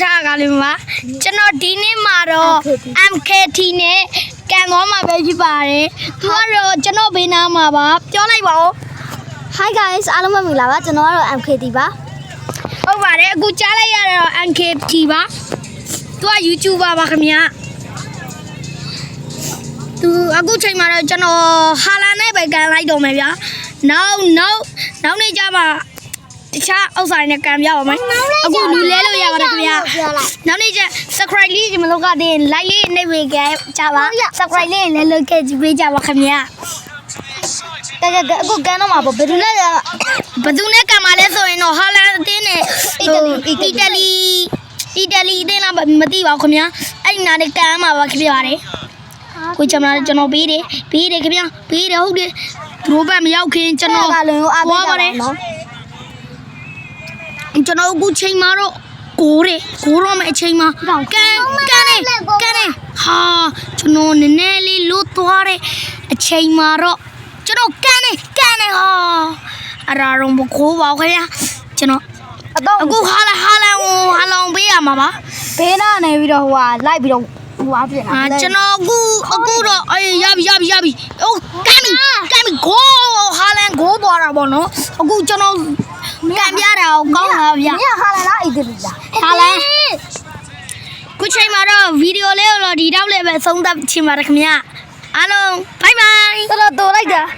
ထားကလေးမှာကျွန်တော်ဒီနေ့မှာတော့ MKT နဲ့ကန်သွားမှာပဲဖြစ်ပါတယ်သူကတော့ကျွန်တော်ဘေးနားမှာပါပြောလိုက်ပါဦး Hi guys အားလုံးမင်္ဂလာပါကျွန်တော်ကတော့ MKT ပါ ဟုတ်ပါတယ်အခုကြားလိုက်ရတော့ MKT ပါသူက YouTuber ပါခင်ဗျာသူအခုချိန်မှာတော့ကျွန်တော်ဟာလာနဲ့ပဲကန်လိုက်တော့မယ်ဗျာနောက်နေ့ကျမှတခြားဥစ္စာတွေနဲ့ကံပြပါမယ်အခုလူလဲလို့ရပါတယ်ခင်ဗျာနောက်နေ့ကျ subscribe လေးမလုပ်ခဲ့တဲ့ like လေးနှိပ်ပေးကြပါ subscribe လေးလည်းလုပ်ခဲ့ကြည့်ကြပါခင်ဗျာ တကယ်အခုကန်တော့မှာပေါ့ဘယ်သူလဲ ဘသူနဲ့ကံมาလဲဆိုရင်တော့ဟာလန်အသင်းနဲ့အီတလီအသင်းလားမသိပါဘူးခင်ဗျာအဲ့ဒီနားနဲ့ကံမှာပါခင်ဗျာပါတယ်ကိုကျွန်တော်ပေးတယ်ခင်ဗျာပေးတယ်ဟုတ်တယ်သူတို့ဘက်မရောက်ခင်ကျွန်တော် ကလည်းအားပေးကြပါနော် ကျွန်တော်အခုချိန်မှာတော့ကိုတော့မယ်အချိန်မှာကန်နေဟာကျွန်တော်နည်းနည်းလေးလွတ်သွားတဲ့အချိန်မှာတော့ကျွန်တော်ကန်နေဟာအရာတော့မကိုးပါဘူးခင်ဗျာကျွန်တော်အခုဟာလောင်ပေးရမှာပါ ဘေးနားနေပြီးတော့ဟိုကလိုက်ပြီးတော့ဟိုအားပြင်တာ ကျွန်တော်အခုတော့အေးရပြီဟိုကန်ပြီဂိုးဟာလန်ဂိုးပေါ်တာပေါ့နော်အခုကျွန်တော်ကန်ပြတာကောင်းတာဗျာ ညဟာလာလားအိတ်တယ်လား ဟာလန်ခုချိန်မှာတော့ဗီဒီယိုလေးကိုတော့ဒီတော့လည်းပဲအဆုံးသတ်ချင်ပါတယ်ခင်ဗျာအားလုံးဘိုင်ဘိုင် တော်တော်လိုက်တာ